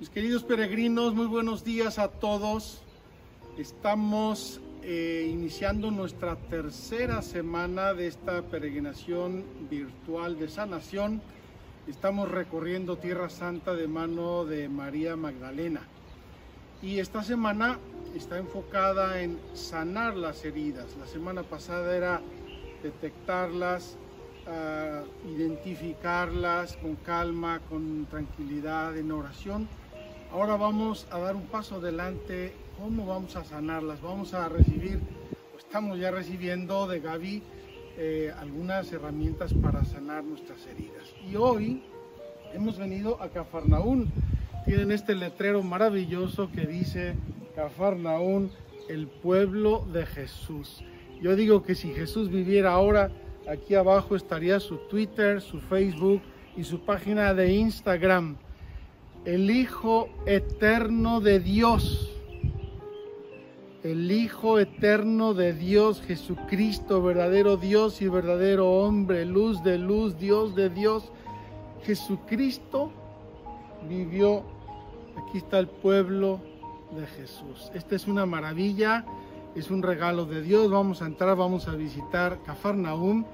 Mis queridos peregrinos, muy buenos días a todos. Estamos iniciando nuestra tercera semana de esta peregrinación virtual de sanación. Estamos recorriendo Tierra Santa de mano de María Magdalena. Y esta semana está enfocada en sanar las heridas. La semana pasada era detectarlas, identificarlas con calma, con tranquilidad, en oración. Ahora vamos a dar un paso adelante. ¿Cómo vamos a sanarlas? Vamos a recibir, estamos ya recibiendo de Gaby algunas herramientas para sanar nuestras heridas. Y hoy hemos venido a Cafarnaún. Tienen este letrero maravilloso que dice Cafarnaún, el pueblo de Jesús. Yo digo que si Jesús viviera ahora, aquí abajo estaría su Twitter, su Facebook y su página de Instagram. El Hijo Eterno de Dios. El Hijo Eterno de Dios, Jesucristo, verdadero Dios y verdadero hombre, luz de luz, Dios de Dios. Jesucristo vivió. Aquí está el pueblo de Jesús. Esta es una maravilla, es un regalo de Dios. Vamos a entrar, vamos a visitar Cafarnaún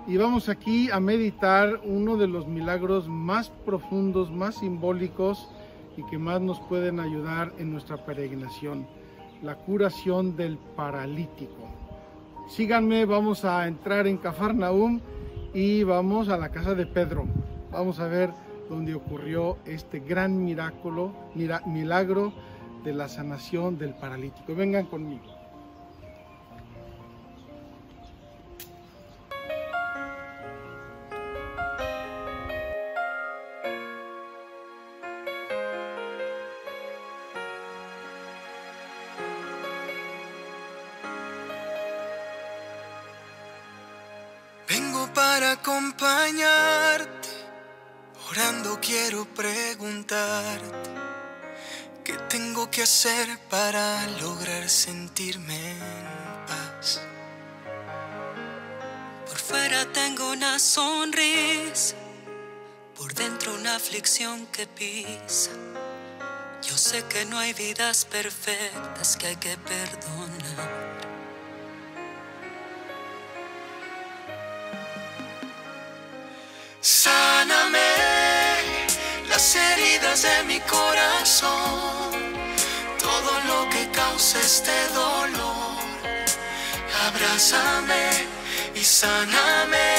y vamos aquí a meditar uno de los milagros más profundos, más simbólicos y que más nos pueden ayudar en nuestra peregrinación: la curación del paralítico. Síganme, vamos a entrar en Cafarnaún y vamos a la casa de Pedro. Vamos a ver donde ocurrió este gran milagro de la sanación del paralítico. Vengan conmigo. Vengo para acompañarte, orando quiero preguntarte qué tengo que hacer para lograr sentirme en paz. Por fuera tengo una sonrisa, por dentro una aflicción que pisa. Yo sé que no hay vidas perfectas, que hay que perdonar. Sáname las heridas de mi corazón, todo lo que causa este dolor. Abrázame y sáname,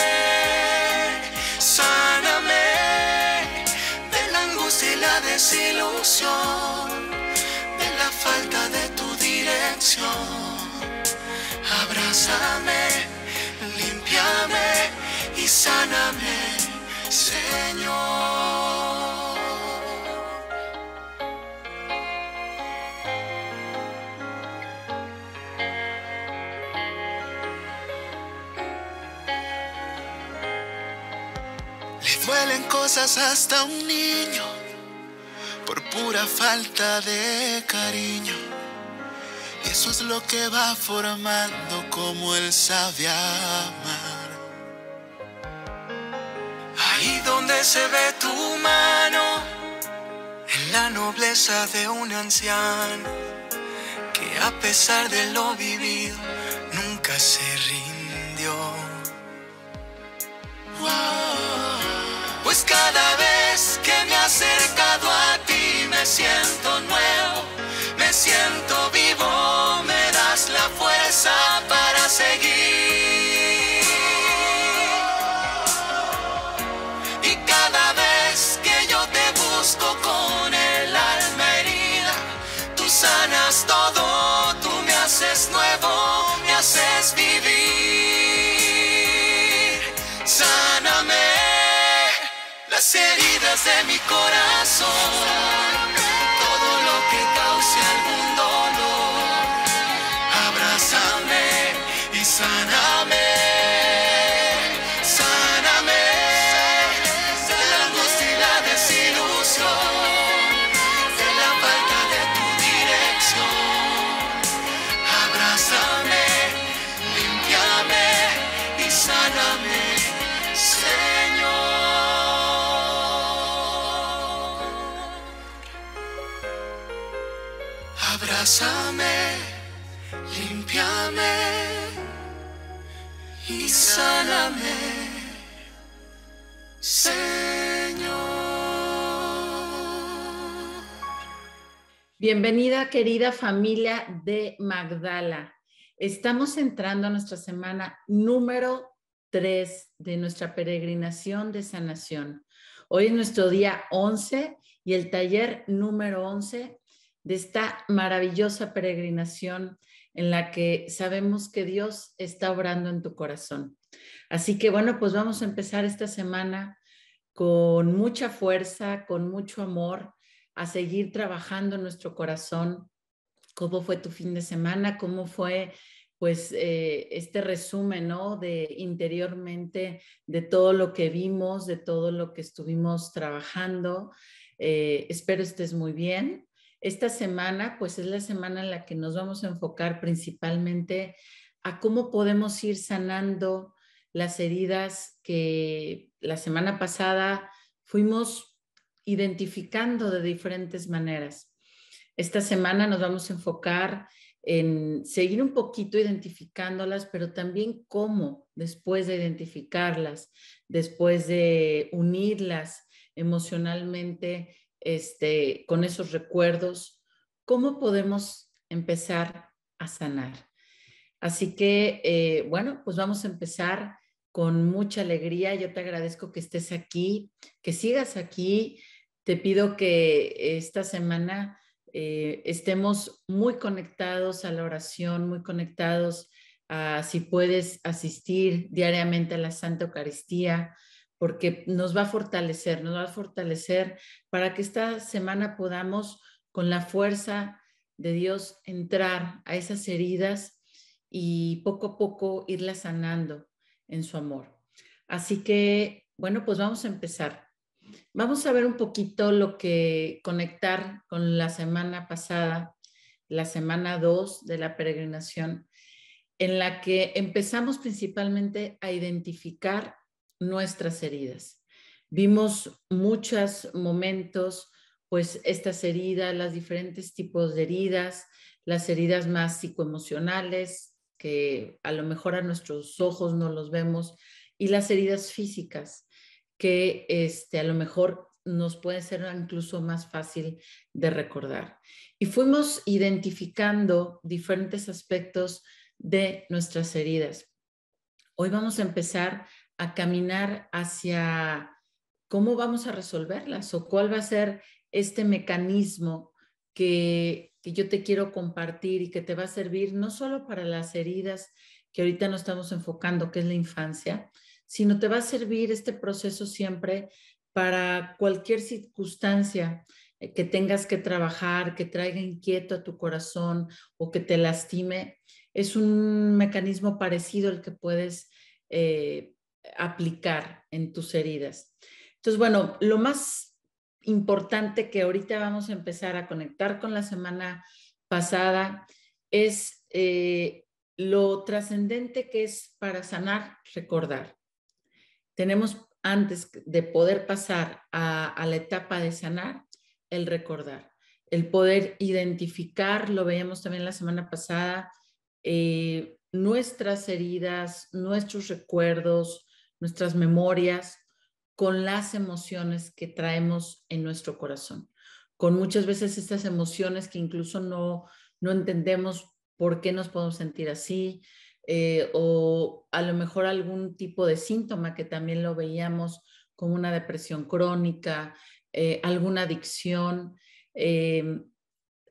sáname de la angustia y la desilusión, de la falta de tu dirección. Abrázame, límpiame y sáname, Señor. Le duelen cosas hasta a un niño por pura falta de cariño. Y eso es lo que va formando como Él sabe amar. Ahí donde se ve tu mano, en la nobleza de un anciano que a pesar de lo vivido nunca se rindió. Pues cada vez que me he acercado a ti me siento nuevo, me siento vivo, me das la fuerza para seguir. Con el alma herida, tú sanas todo, tú me haces nuevo, me haces vivir. Sáname las heridas de mi corazón, todo lo que cause algún dolor. Abrázame y sáname. Señor. abrázame, límpiame y sáname, Señor. Bienvenida, querida familia de Magdala. Estamos entrando a nuestra semana número 3 de nuestra peregrinación de sanación. Hoy es nuestro día 11 y el taller número 11 de esta maravillosa peregrinación en la que sabemos que Dios está obrando en tu corazón. Así que bueno, pues vamos a empezar esta semana con mucha fuerza, con mucho amor, a seguir trabajando en nuestro corazón. ¿Cómo fue tu fin de semana? ¿Cómo fue pues este resumen, ¿no? De interiormente de todo lo que vimos, de todo lo que estuvimos trabajando? Espero estés muy bien. Esta semana pues es la semana en la que nos vamos a enfocar principalmente a cómo podemos ir sanando las heridas que la semana pasada fuimos identificando de diferentes maneras. Esta semana nos vamos a enfocar en seguir un poquito identificándolas, pero también cómo, después de identificarlas, después de unirlas emocionalmente con esos recuerdos, cómo podemos empezar a sanar. Así que, bueno, pues vamos a empezar con mucha alegría. Yo te agradezco que estés aquí, que sigas aquí. Te pido que esta semana estemos muy conectados a la oración, muy conectados a si puedes asistir diariamente a la Santa Eucaristía, porque nos va a fortalecer para que esta semana podamos, con la fuerza de Dios, entrar a esas heridas y poco a poco irlas sanando en su amor. Así que, bueno, pues vamos a empezar. Vamos a ver un poquito lo que conectar con la semana pasada, la semana 2 de la peregrinación, en la que empezamos principalmente a identificar nuestras heridas. Vimos muchos momentos, pues estas heridas, los diferentes tipos de heridas, las heridas más psicoemocionales, que a lo mejor a nuestros ojos no los vemos, y las heridas físicas, que a lo mejor nos puede ser incluso más fácil de recordar. Y fuimos identificando diferentes aspectos de nuestras heridas. Hoy vamos a empezar a caminar hacia cómo vamos a resolverlas o cuál va a ser este mecanismo que yo te quiero compartir y que te va a servir no solo para las heridas que ahorita nos estamos enfocando, que es la infancia, sino te va a servir este proceso siempre para cualquier circunstancia que tengas que trabajar, que traiga inquieto a tu corazón o que te lastime. Es un mecanismo parecido al que puedes aplicar en tus heridas. Entonces, bueno, lo más importante que ahorita vamos a empezar a conectar con la semana pasada es lo trascendente que es para sanar, recordar. Tenemos, antes de poder pasar a la etapa de sanar, el recordar, el poder identificar, lo veíamos también la semana pasada, nuestras heridas, nuestros recuerdos, nuestras memorias, con las emociones que traemos en nuestro corazón, con muchas veces estas emociones que incluso no entendemos por qué nos podemos sentir así, o a lo mejor algún tipo de síntoma que también lo veíamos como una depresión crónica, alguna adicción,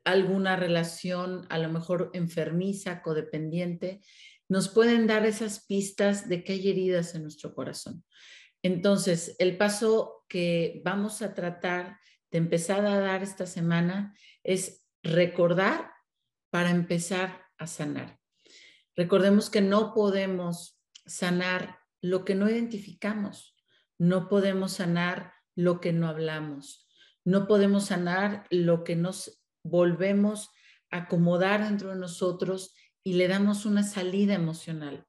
alguna relación a lo mejor enfermiza, codependiente, nos pueden dar esas pistas de que hay heridas en nuestro corazón. Entonces, el paso que vamos a tratar de empezar a dar esta semana es recordar para empezar a sanar. Recordemos que no podemos sanar lo que no identificamos, no podemos sanar lo que no hablamos, no podemos sanar lo que nos volvemos a acomodar dentro de nosotros y le damos una salida emocional.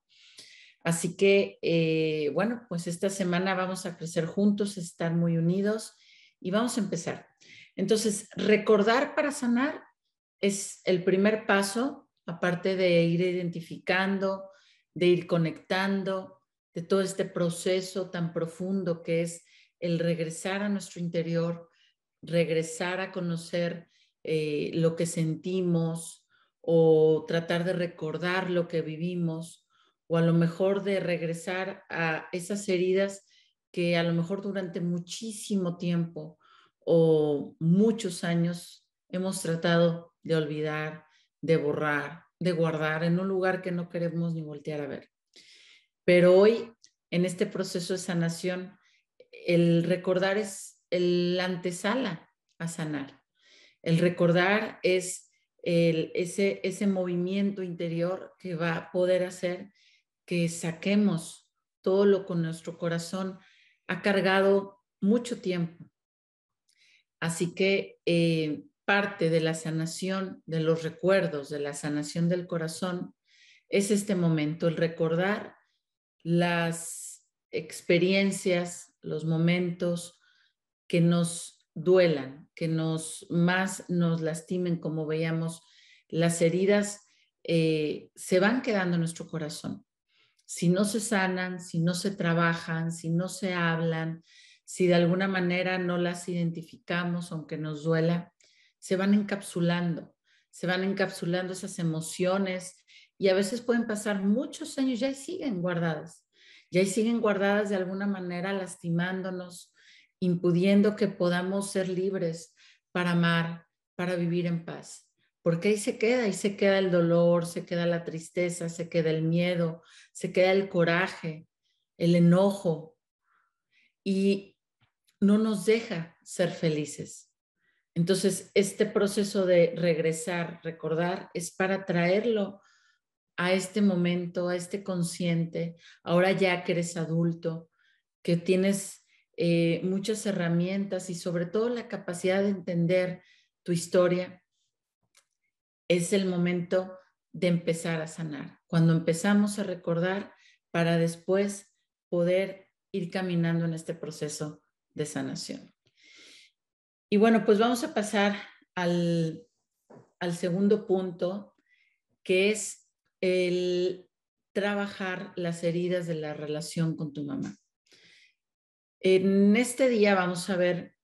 Así que, bueno, pues esta semana vamos a crecer juntos, estar muy unidos y vamos a empezar. Entonces, recordar para sanar es el primer paso, aparte de ir identificando, de ir conectando, de todo este proceso tan profundo que es el regresar a nuestro interior, regresar a conocer lo que sentimos o tratar de recordar lo que vivimos o a lo mejor de regresar a esas heridas que a lo mejor durante muchísimo tiempo o muchos años hemos tratado de olvidar, de borrar, de guardar en un lugar que no queremos ni voltear a ver. Pero hoy, en este proceso de sanación, el recordar es la antesala a sanar. El recordar es ese movimiento interior que va a poder hacer que saquemos todo lo que nuestro corazón ha cargado mucho tiempo. Así que parte de la sanación de los recuerdos, de la sanación del corazón, es este momento, el recordar las experiencias, los momentos que nos duelan, que más nos lastimen, como veíamos, las heridas se van quedando en nuestro corazón. Si no se sanan, si no se trabajan, si no se hablan, si de alguna manera no las identificamos, aunque nos duela, se van encapsulando esas emociones y a veces pueden pasar muchos años y ahí siguen guardadas, de alguna manera lastimándonos, impidiendo que podamos ser libres para amar, para vivir en paz. Porque ahí se queda el dolor, se queda la tristeza, se queda el miedo, se queda el coraje, el enojo y no nos deja ser felices. Entonces, este proceso de regresar, recordar, es para traerlo a este momento, a este consciente, ahora ya que eres adulto, que tienes muchas herramientas y sobre todo la capacidad de entender tu historia. Es el momento de empezar a sanar. Cuando empezamos a recordar para después poder ir caminando en este proceso de sanación. Y bueno, pues vamos a pasar al segundo punto, que es el trabajar las heridas de la relación con tu mamá. En este día vamos a ver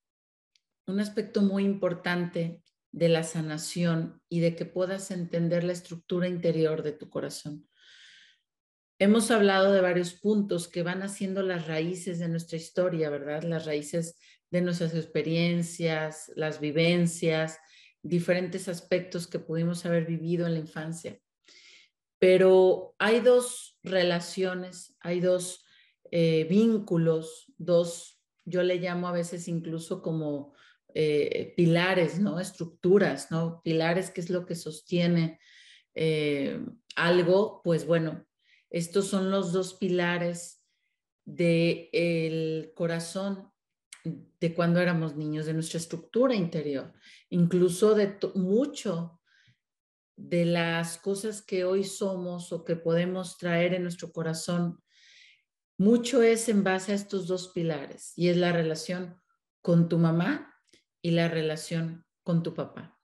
un aspecto muy importante de la sanación y de que puedas entender la estructura interior de tu corazón. Hemos hablado de varios puntos que van haciendo las raíces de nuestra historia, ¿verdad? Las raíces de nuestras experiencias, las vivencias, diferentes aspectos que pudimos haber vivido en la infancia. Pero hay dos relaciones, hay dos vínculos, yo le llamo a veces incluso como pilares, ¿no? Estructuras, ¿no? Pilares, que es lo que sostiene algo, pues bueno, estos son los dos pilares del corazón de cuando éramos niños, de nuestra estructura interior, incluso de mucho de las cosas que hoy somos o que podemos traer en nuestro corazón. Mucho es en base a estos dos pilares y es la relación con tu mamá y la relación con tu papá.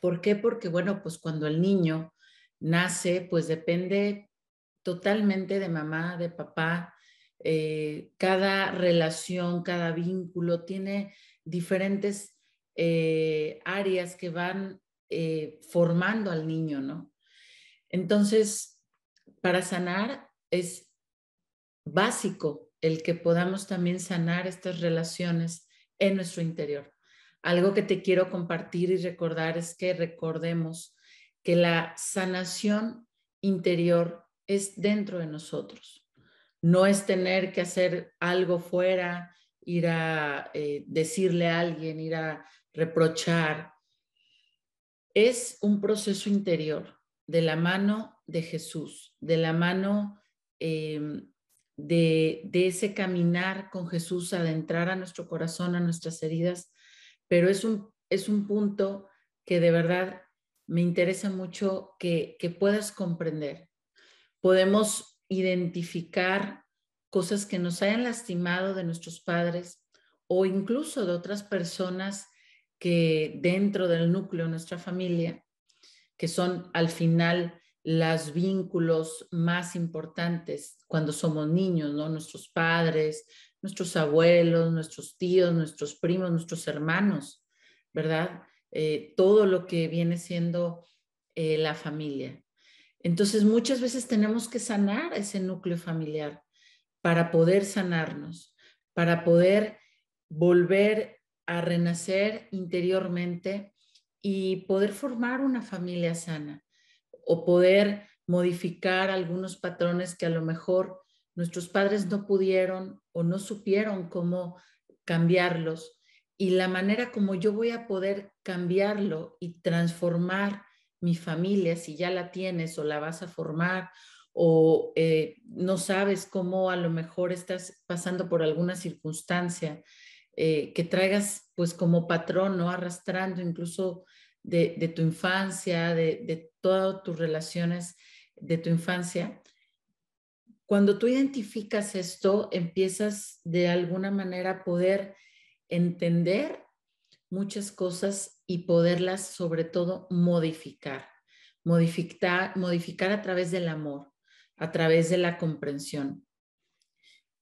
¿Por qué? Porque, bueno, pues cuando el niño nace, pues depende totalmente de mamá, de papá. Cada relación, cada vínculo tiene diferentes áreas que van formando al niño, ¿no? Entonces, para sanar es básico el que podamos también sanar estas relaciones en nuestro interior. Algo que te quiero compartir y recordar es que recordemos que la sanación interior es dentro de nosotros. No es tener que hacer algo fuera, ir a decirle a alguien, ir a reprochar. Es un proceso interior de la mano de Jesús, de la mano de ese caminar con Jesús, adentrar a nuestro corazón, a nuestras heridas, pero es un punto que de verdad me interesa mucho que puedas comprender. Podemos identificar cosas que nos hayan lastimado de nuestros padres o incluso de otras personas que dentro del núcleo de nuestra familia, que son al final los vínculos más importantes cuando somos niños, ¿no? Nuestros padres, nuestros abuelos, nuestros tíos, nuestros primos, nuestros hermanos, ¿verdad? Todo lo que viene siendo la familia. Entonces, muchas veces tenemos que sanar ese núcleo familiar para poder sanarnos, para poder volver a renacer interiormente y poder formar una familia sana o poder modificar algunos patrones que a lo mejor nuestros padres no pudieron o no supieron cómo cambiarlos. Y la manera como yo voy a poder cambiarlo y transformar mi familia, si ya la tienes o la vas a formar, o no sabes cómo a lo mejor estás pasando por alguna circunstancia que traigas pues como patrón, ¿no? Arrastrando incluso de tu infancia, de todas tus relaciones de tu infancia. Cuando tú identificas esto, empiezas de alguna manera a poder entender muchas cosas y poderlas sobre todo modificar a través del amor, a través de la comprensión.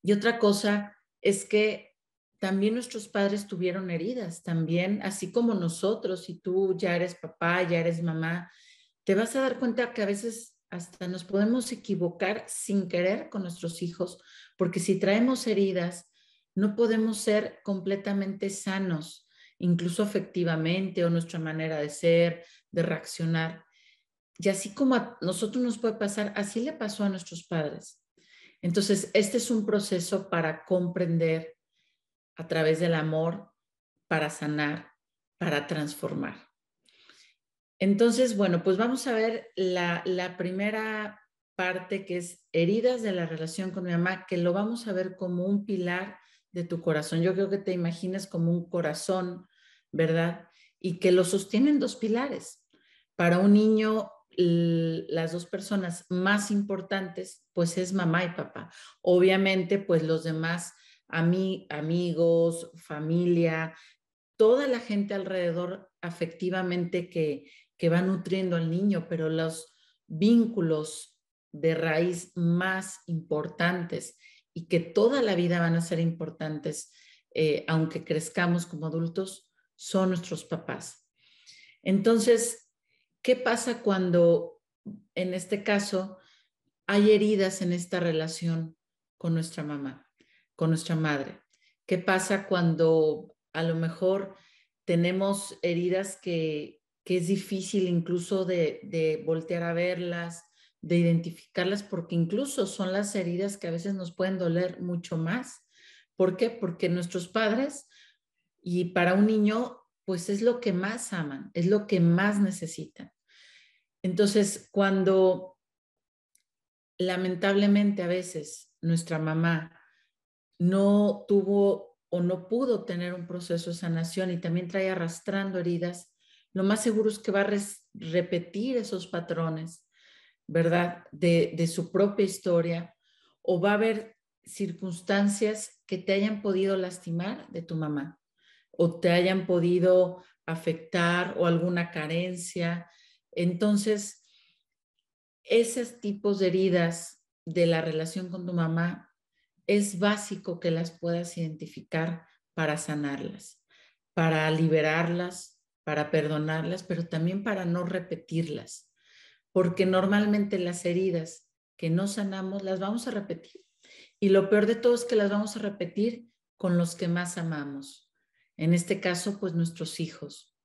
Y otra cosa es que también nuestros padres tuvieron heridas, también, así como nosotros, si tú ya eres papá, ya eres mamá, te vas a dar cuenta que a veces hasta nos podemos equivocar sin querer con nuestros hijos, porque si traemos heridas, no podemos ser completamente sanos, incluso afectivamente o nuestra manera de ser, de reaccionar. Y así como a nosotros nos puede pasar, así le pasó a nuestros padres. Entonces, este es un proceso para comprender a través del amor, para sanar, para transformar. Entonces, bueno, pues vamos a ver la primera parte, que es heridas de la relación con mi mamá, que lo vamos a ver como un pilar de tu corazón. Yo creo que te imaginas como un corazón, ¿verdad? Y que lo sostienen dos pilares. Para un niño, las dos personas más importantes, pues es mamá y papá. Obviamente, pues los demás amigos, familia, toda la gente alrededor afectivamente que va nutriendo al niño, pero los vínculos de raíz más importantes y que toda la vida van a ser importantes, aunque crezcamos como adultos, son nuestros papás. Entonces, ¿qué pasa cuando, en este caso, hay heridas en esta relación con nuestra mamá, con nuestra madre? ¿Qué pasa cuando a lo mejor tenemos heridas que es difícil incluso de voltear a verlas, de identificarlas, porque incluso son las heridas que a veces nos pueden doler mucho más? ¿Por qué? Porque nuestros padres, y para un niño, pues es lo que más aman, es lo que más necesitan. Entonces, cuando lamentablemente a veces nuestra mamá no tuvo o no pudo tener un proceso de sanación y también trae arrastrando heridas, lo más seguro es que va a repetir esos patrones, ¿verdad? De su propia historia, o va a haber circunstancias que te hayan podido lastimar de tu mamá o te hayan podido afectar o alguna carencia. Entonces, esos tipos de heridas de la relación con tu mamá es básico que las puedas identificar para sanarlas, para liberarlas, para perdonarlas, pero también para no repetirlas, porque normalmente las heridas que no sanamos las vamos a repetir. Y lo peor de todo es que las vamos a repetir con los que más amamos. En este caso, pues nuestros hijos.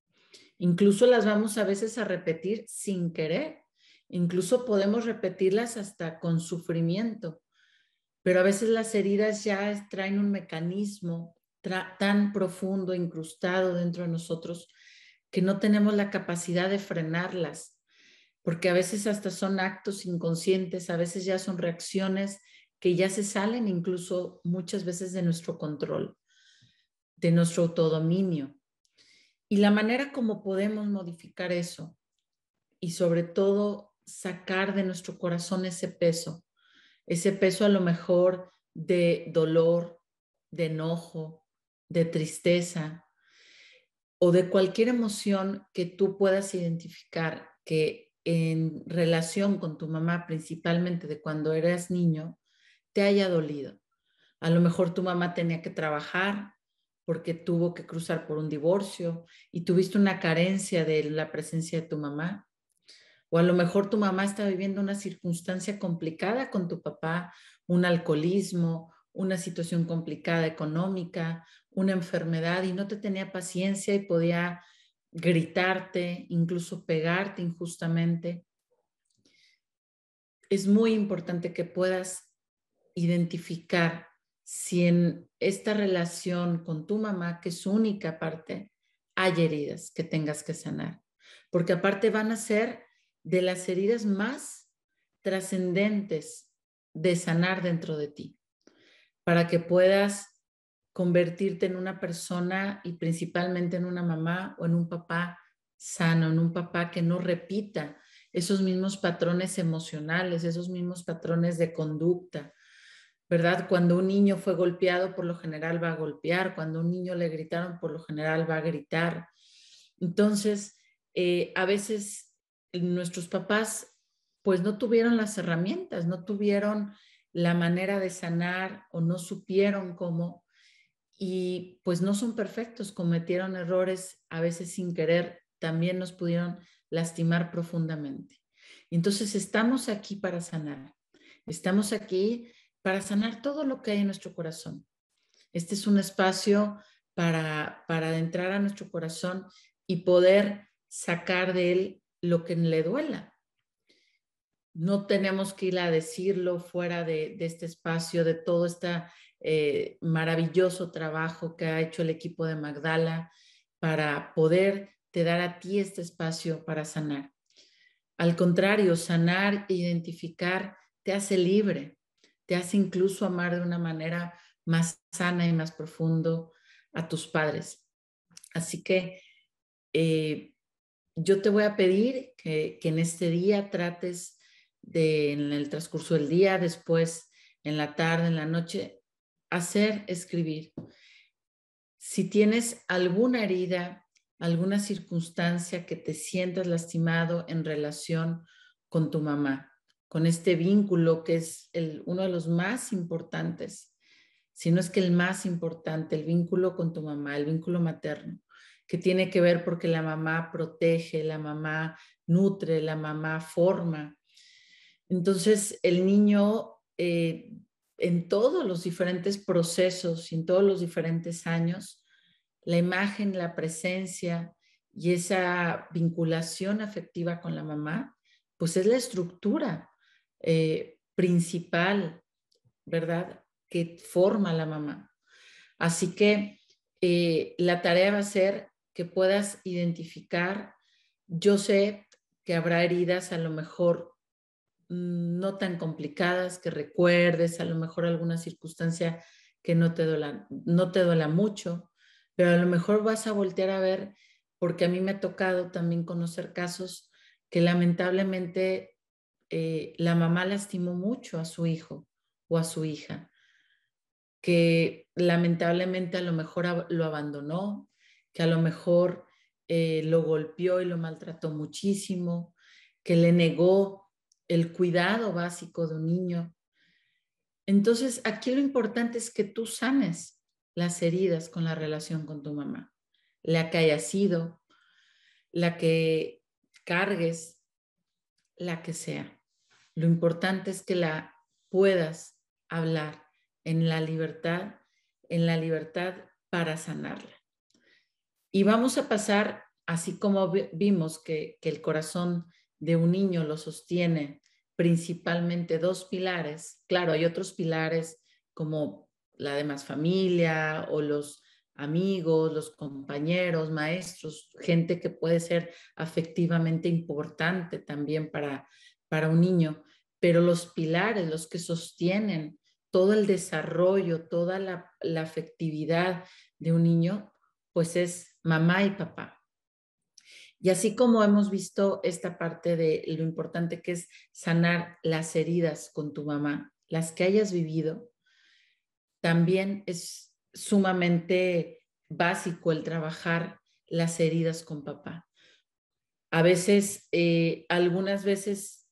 Incluso las vamos a veces a repetir sin querer. Incluso podemos repetirlas hasta con sufrimiento. Pero a veces las heridas ya traen un mecanismo tan profundo, incrustado dentro de nosotros, que no tenemos la capacidad de frenarlas, porque a veces hasta son actos inconscientes, a veces ya son reacciones que ya se salen incluso muchas veces de nuestro control, de nuestro autodominio. Y la manera como podemos modificar eso y sobre todo sacar de nuestro corazón ese peso a lo mejor de dolor, de enojo, de tristeza, o de cualquier emoción que tú puedas identificar que en relación con tu mamá, principalmente de cuando eras niño, te haya dolido. A lo mejor tu mamá tenía que trabajar porque tuvo que cruzar por un divorcio y tuviste una carencia de la presencia de tu mamá. O a lo mejor tu mamá está viviendo una circunstancia complicada con tu papá, un alcoholismo, una situación complicada económica, una enfermedad y no te tenía paciencia y podía gritarte, incluso pegarte injustamente. Es muy importante que puedas identificar si en esta relación con tu mamá, que es su única parte, hay heridas que tengas que sanar. Porque aparte van a ser de las heridas más trascendentes de sanar dentro de ti, para que puedas convertirte en una persona y principalmente en una mamá o en un papá sano, en un papá que no repita esos mismos patrones emocionales, esos mismos patrones de conducta, ¿verdad? Cuando un niño fue golpeado, por lo general va a golpear, cuando a un niño le gritaron, por lo general va a gritar. Entonces, a veces nuestros papás pues no tuvieron las herramientas, no tuvieron la manera de sanar o no supieron cómo y pues no son perfectos, cometieron errores a veces sin querer, también nos pudieron lastimar profundamente. Entonces estamos aquí para sanar, estamos aquí para sanar todo lo que hay en nuestro corazón. Este es un espacio para entrar a nuestro corazón y poder sacar de él lo que le duela. No tenemos que ir a decirlo fuera de este espacio, de todo este maravilloso trabajo que ha hecho el equipo de Magdala para poder te dar a ti este espacio para sanar. Al contrario, sanar e identificar te hace libre, te hace incluso amar de una manera más sana y más profundo a tus padres. Así que yo te voy a pedir que en este día trates en el transcurso del día, después en la tarde, en la noche, escribir. Si tienes alguna herida, alguna circunstancia que te sientas lastimado en relación con tu mamá, con este vínculo que es uno de los más importantes, si no es que el más importante, el vínculo con tu mamá, el vínculo materno, que tiene que ver porque la mamá protege, la mamá nutre, la mamá forma. Entonces, el niño en todos los diferentes procesos, en todos los diferentes años, la imagen, la presencia y esa vinculación afectiva con la mamá, pues es la estructura principal, ¿verdad?, que forma la mamá. Así que la tarea va a ser que puedas identificar. Yo sé que habrá heridas a lo mejor no tan complicadas, que recuerdes, a lo mejor alguna circunstancia que no te duela mucho, pero a lo mejor vas a voltear a ver, porque a mí me ha tocado también conocer casos que lamentablemente la mamá lastimó mucho a su hijo o a su hija, que lamentablemente a lo mejor lo abandonó, que a lo mejor lo golpeó y lo maltrató muchísimo, que le negó el cuidado básico de un niño. Entonces, aquí lo importante es que tú sanes las heridas con la relación con tu mamá, la que haya sido, la que cargues, la que sea. Lo importante es que la puedas hablar en la libertad para sanarla. Y vamos a pasar, así como vimos que el corazón de un niño lo sostiene principalmente dos pilares. Claro, hay otros pilares como la demás familia o los amigos, los compañeros, maestros, gente que puede ser afectivamente importante también para un niño, pero los pilares, los que sostienen todo el desarrollo, toda la afectividad de un niño, pues es mamá y papá. Y así como hemos visto esta parte de lo importante que es sanar las heridas con tu mamá, las que hayas vivido, también es sumamente básico el trabajar las heridas con papá. A veces, algunas veces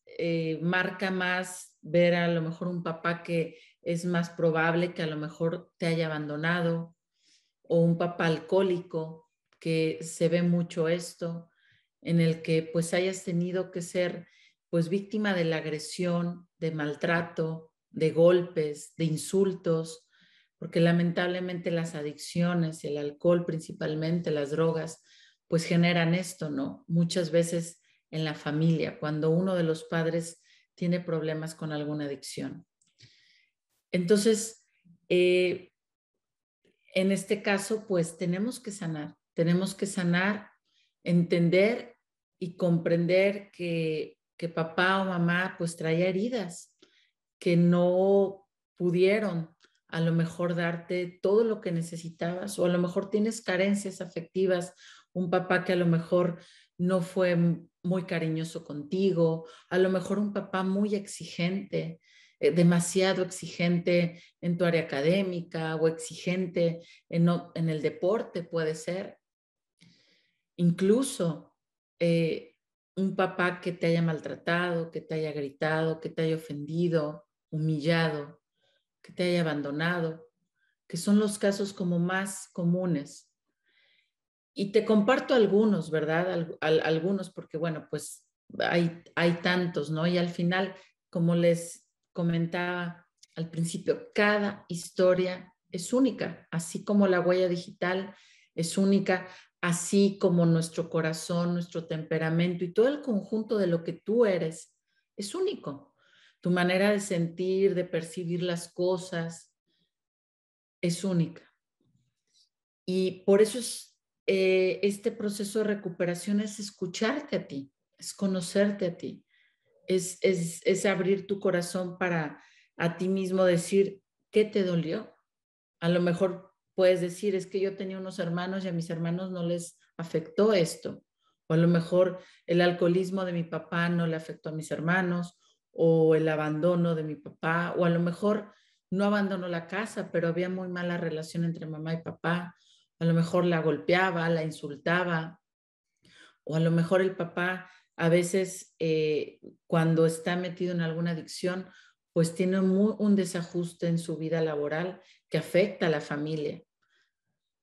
marca más ver a lo mejor un papá que es más probable que a lo mejor te haya abandonado, o un papá alcohólico, que se ve mucho esto, en el que pues hayas tenido que ser pues víctima de la agresión, de maltrato, de golpes, de insultos, porque lamentablemente las adicciones, el alcohol principalmente, las drogas, pues generan esto, ¿no? Muchas veces en la familia, cuando uno de los padres tiene problemas con alguna adicción. Entonces, en este caso, pues tenemos que sanar, entender y comprender que papá o mamá pues traía heridas, que no pudieron a lo mejor darte todo lo que necesitabas, o a lo mejor tienes carencias afectivas, un papá que a lo mejor no fue muy cariñoso contigo, a lo mejor un papá muy exigente, demasiado exigente en tu área académica o exigente en el deporte, puede ser. Incluso un papá que te haya maltratado, que te haya gritado, que te haya ofendido, humillado, que te haya abandonado, que son los casos como más comunes. Y te comparto algunos, ¿verdad? Algunos, porque bueno, pues hay tantos, ¿no? Y al final, como les comentaba al principio, cada historia es única, así como la huella digital es única, así como nuestro corazón, nuestro temperamento y todo el conjunto de lo que tú eres es único. Tu manera de sentir, de percibir las cosas es única. Y por eso este proceso de recuperación es escucharte a ti, es conocerte a ti, es abrir tu corazón para a ti mismo decir qué te dolió. A lo mejor puedes decir, es que yo tenía unos hermanos y a mis hermanos no les afectó esto. O a lo mejor el alcoholismo de mi papá no le afectó a mis hermanos, o el abandono de mi papá, o a lo mejor no abandonó la casa, pero había muy mala relación entre mamá y papá. A lo mejor la golpeaba, la insultaba, o a lo mejor el papá a veces cuando está metido en alguna adicción, pues tiene un desajuste en su vida laboral que afecta a la familia.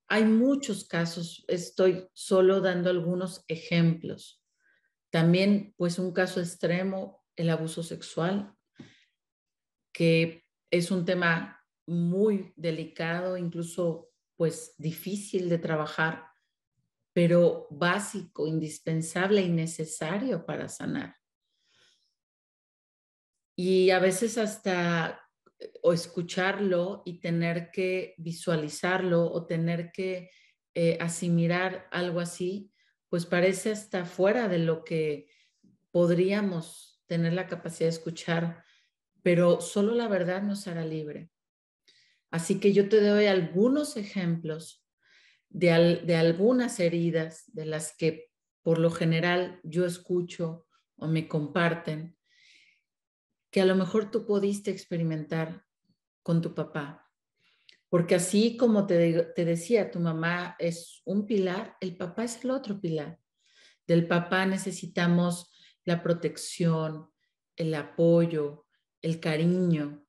Hay muchos casos, estoy solo dando algunos ejemplos. También, pues un caso extremo, el abuso sexual, que es un tema muy delicado, incluso pues difícil de trabajar, pero básico, indispensable y necesario para sanar. Y a veces hasta o escucharlo y tener que visualizarlo o tener que asimilar algo así, pues parece hasta fuera de lo que podríamos tener la capacidad de escuchar, pero solo la verdad nos hará libre. Así que yo te doy algunos ejemplos de algunas heridas de las que por lo general yo escucho o me comparten, que a lo mejor tú pudiste experimentar con tu papá. Porque así como te decía, tu mamá es un pilar, el papá es el otro pilar. Del papá necesitamos la protección, el apoyo, el cariño.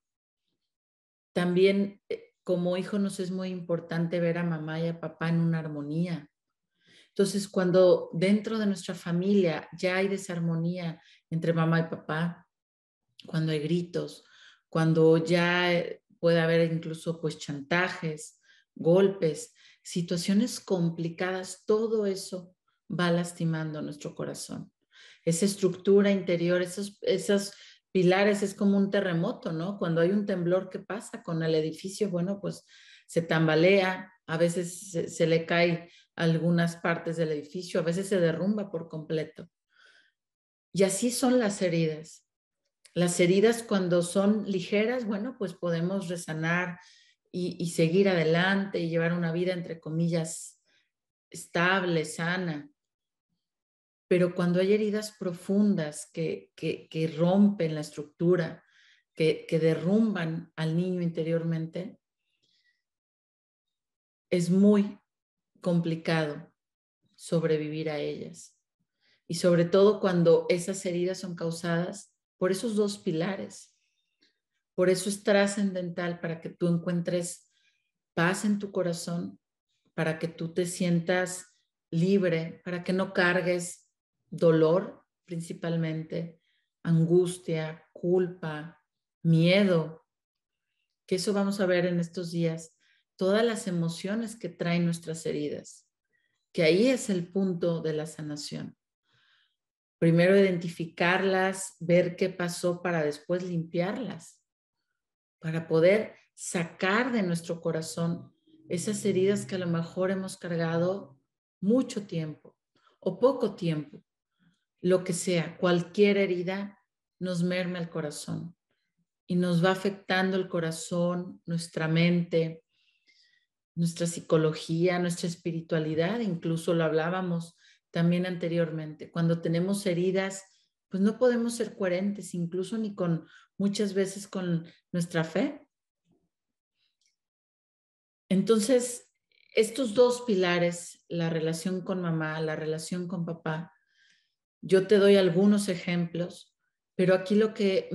También como hijo nos es muy importante ver a mamá y a papá en una armonía. Entonces, cuando dentro de nuestra familia ya hay desarmonía entre mamá y papá, cuando hay gritos, cuando ya puede haber incluso pues chantajes, golpes, situaciones complicadas, todo eso va lastimando nuestro corazón. Esa estructura interior, esos pilares es como un terremoto, ¿no? Cuando hay un temblor, ¿qué pasa con el edificio? Bueno, pues se tambalea, a veces se le cae algunas partes del edificio, a veces se derrumba por completo. Y así son las heridas. Las heridas cuando son ligeras, bueno, pues podemos resanar y seguir adelante y llevar una vida, entre comillas, estable, sana. Pero cuando hay heridas profundas que rompen la estructura, que derrumban al niño interiormente, es muy complicado sobrevivir a ellas. Y sobre todo cuando esas heridas son causadas por esos dos pilares. Por eso es trascendental para que tú encuentres paz en tu corazón, para que tú te sientas libre, para que no cargues dolor principalmente, angustia, culpa, miedo, que eso vamos a ver en estos días, todas las emociones que traen nuestras heridas, que ahí es el punto de la sanación. Primero identificarlas, ver qué pasó para después limpiarlas, para poder sacar de nuestro corazón esas heridas que a lo mejor hemos cargado mucho tiempo o poco tiempo. Lo que sea, cualquier herida nos merma el corazón y nos va afectando el corazón, nuestra mente, nuestra psicología, nuestra espiritualidad, incluso lo hablábamos también anteriormente. Cuando tenemos heridas, pues no podemos ser coherentes, incluso ni con muchas veces con nuestra fe. Entonces, estos dos pilares, la relación con mamá, la relación con papá, yo te doy algunos ejemplos, pero aquí lo que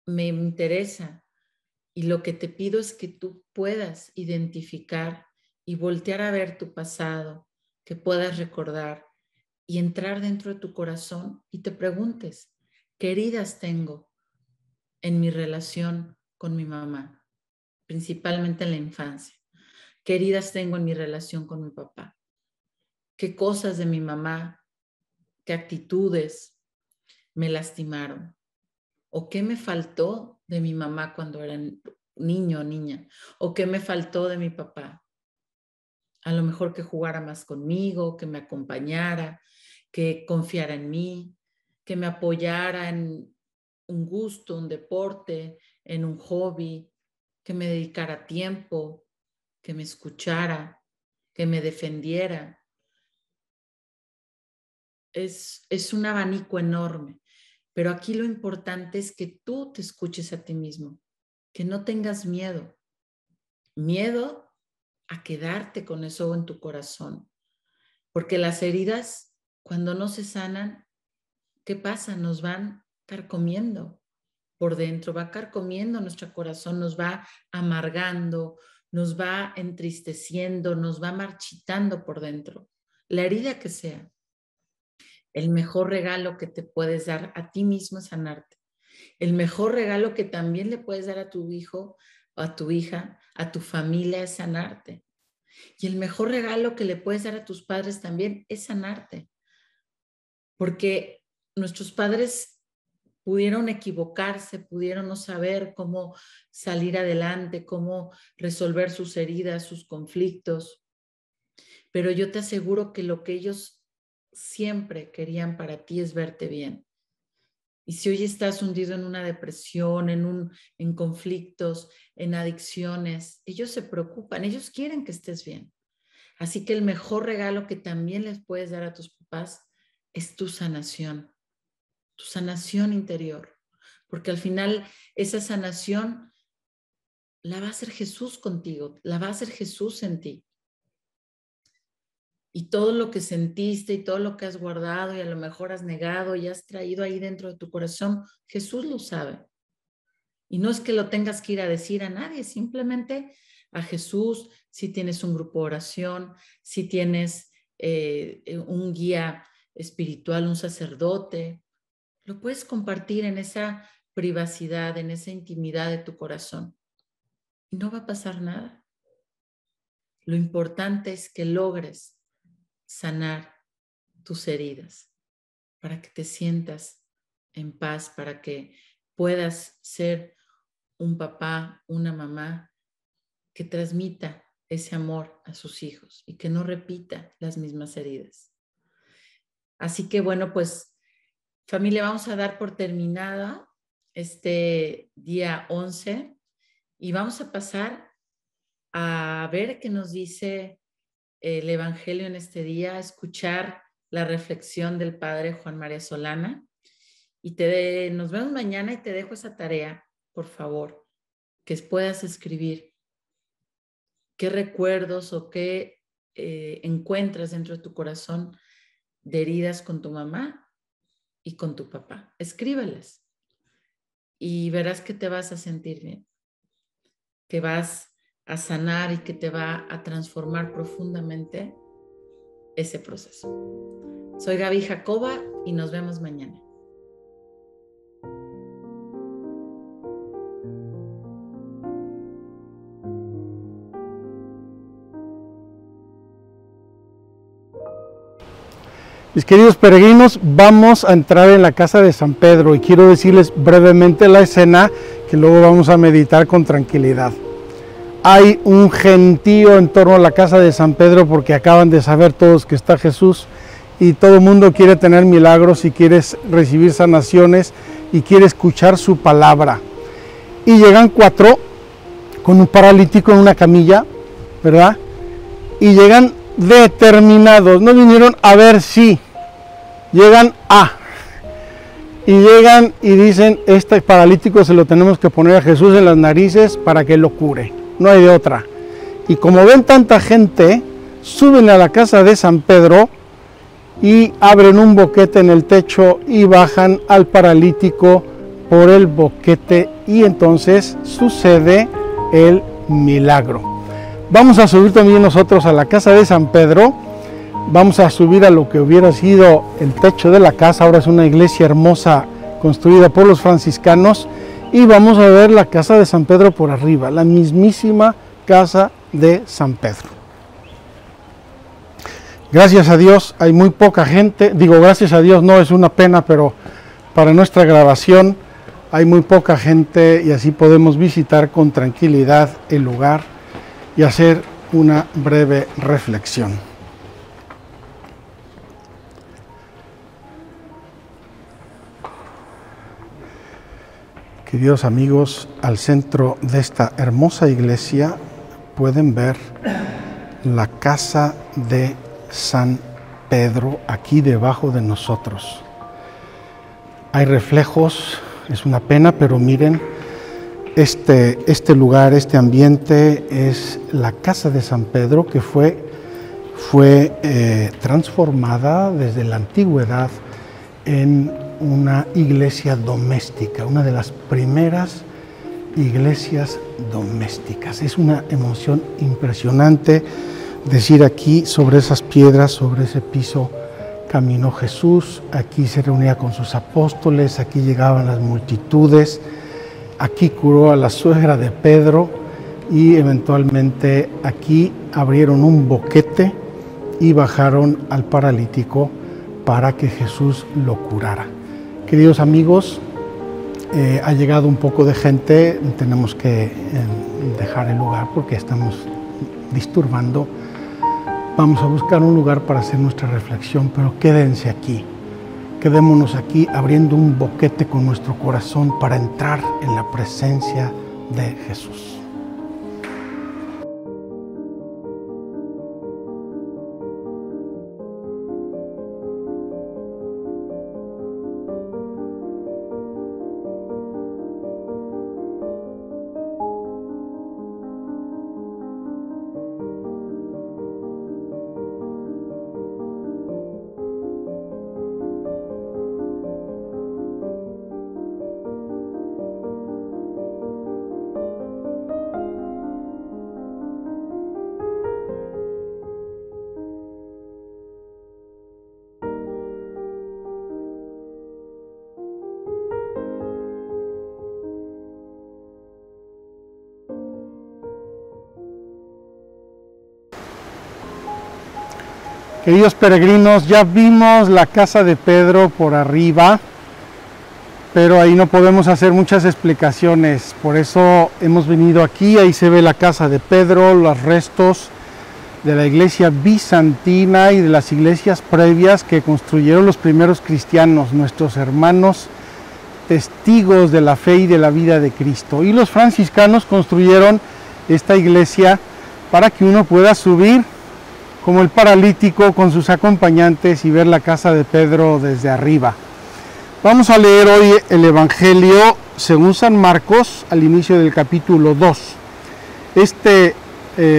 me interesa y lo que te pido es que tú puedas identificar y voltear a ver tu pasado, que puedas recordar y entrar dentro de tu corazón y te preguntes, ¿qué heridas tengo en mi relación con mi mamá? Principalmente en la infancia. ¿Qué heridas tengo en mi relación con mi papá? ¿Qué cosas de mi mamá, qué actitudes me lastimaron? ¿O qué me faltó de mi mamá cuando era niño o niña? ¿O qué me faltó de mi papá? A lo mejor que jugara más conmigo, que me acompañara, que confiara en mí, que me apoyara en un gusto, un deporte, en un hobby, que me dedicara tiempo, que me escuchara, que me defendiera. Es un abanico enorme, pero aquí lo importante es que tú te escuches a ti mismo, que no tengas miedo. Miedo a quedarte con eso en tu corazón, porque las heridas, cuando no se sanan, ¿qué pasa? Nos van carcomiendo por dentro, va carcomiendo nuestro corazón, nos va amargando, nos va entristeciendo, nos va marchitando por dentro. La herida que sea. El mejor regalo que te puedes dar a ti mismo es sanarte. El mejor regalo que también le puedes dar a tu hijo, a tu hija, a tu familia es sanarte. Y el mejor regalo que le puedes dar a tus padres también es sanarte. Porque nuestros padres pudieron equivocarse, pudieron no saber cómo salir adelante, cómo resolver sus heridas, sus conflictos. Pero yo te aseguro que lo que ellos siempre querían para ti es verte bien. Y si hoy estás hundido en una depresión, en conflictos, en adicciones, ellos se preocupan, ellos quieren que estés bien. Así que el mejor regalo que también les puedes dar a tus papás es tu sanación interior. Porque al final esa sanación la va a hacer Jesús contigo, la va a hacer Jesús en ti. Y todo lo que sentiste y todo lo que has guardado y a lo mejor has negado y has traído ahí dentro de tu corazón, Jesús lo sabe. Y no es que lo tengas que ir a decir a nadie, simplemente a Jesús, si tienes un grupo de oración, si tienes un guía espiritual, un sacerdote, lo puedes compartir en esa privacidad, en esa intimidad de tu corazón. Y no va a pasar nada. Lo importante es que logres sanar tus heridas para que te sientas en paz, para que puedas ser un papá, una mamá que transmita ese amor a sus hijos y que no repita las mismas heridas. Así que bueno, pues familia, vamos a dar por terminada este día 11 y vamos a pasar a ver qué nos dice el Evangelio en este día, a escuchar la reflexión del Padre Juan María Solana. Y nos vemos mañana y te dejo esa tarea, por favor, que puedas escribir qué recuerdos o qué encuentras dentro de tu corazón de heridas con tu mamá y con tu papá. Escríbelas y verás que te vas a sentir bien, que vas a sanar y que te va a transformar profundamente ese proceso. Soy Gaby Jacoba y nos vemos mañana. Mis queridos peregrinos, vamos a entrar en la casa de San Pedro y quiero decirles brevemente la escena que luego vamos a meditar con tranquilidad. Hay un gentío en torno a la casa de San Pedro porque acaban de saber todos que está Jesús y todo el mundo quiere tener milagros y quiere recibir sanaciones y quiere escuchar su palabra. Y llegan 4 con un paralítico en una camilla, ¿verdad? Y llegan determinados, no vinieron a ver si, llegan a, y llegan y dicen, este paralítico se lo tenemos que poner a Jesús en las narices para que lo cure, no hay de otra. Y como ven tanta gente, suben a la casa de San Pedro y abren un boquete en el techo y bajan al paralítico por el boquete y entonces sucede el milagro. Vamos a subir también nosotros a la casa de San Pedro, vamos a subir a lo que hubiera sido el techo de la casa, ahora es una iglesia hermosa construida por los franciscanos, y vamos a ver la casa de San Pedro por arriba, la mismísima casa de San Pedro. Gracias a Dios hay muy poca gente, digo gracias a Dios, no es una pena, pero para nuestra grabación hay muy poca gente y así podemos visitar con tranquilidad el lugar y hacer una breve reflexión. Queridos amigos, al centro de esta hermosa iglesia pueden ver la casa de San Pedro aquí debajo de nosotros. Hay reflejos, es una pena, pero miren, este lugar, este ambiente es la casa de San Pedro que fue transformada desde la antigüedad en una iglesia doméstica, una de las primeras iglesias domésticas. Es una emoción impresionante decir aquí sobre esas piedras, sobre ese piso caminó Jesús, aquí se reunía con sus apóstoles, aquí llegaban las multitudes. Aquí curó a la suegra de Pedro y eventualmente aquí abrieron un boquete y bajaron al paralítico para que Jesús lo curara. Queridos amigos, ha llegado un poco de gente, tenemos que dejar el lugar porque estamos disturbando. Vamos a buscar un lugar para hacer nuestra reflexión, pero quédense aquí. Quedémonos aquí abriendo un boquete con nuestro corazón para entrar en la presencia de Jesús. Queridos peregrinos, ya vimos la casa de Pedro por arriba, pero ahí no podemos hacer muchas explicaciones, por eso hemos venido aquí. Ahí se ve la casa de Pedro, los restos de la iglesia bizantina y de las iglesias previas que construyeron los primeros cristianos, nuestros hermanos testigos de la fe y de la vida de Cristo. Y los franciscanos construyeron esta iglesia para que uno pueda subir como el paralítico con sus acompañantes y ver la casa de Pedro desde arriba. Vamos a leer hoy el Evangelio según San Marcos al inicio del capítulo 2. Este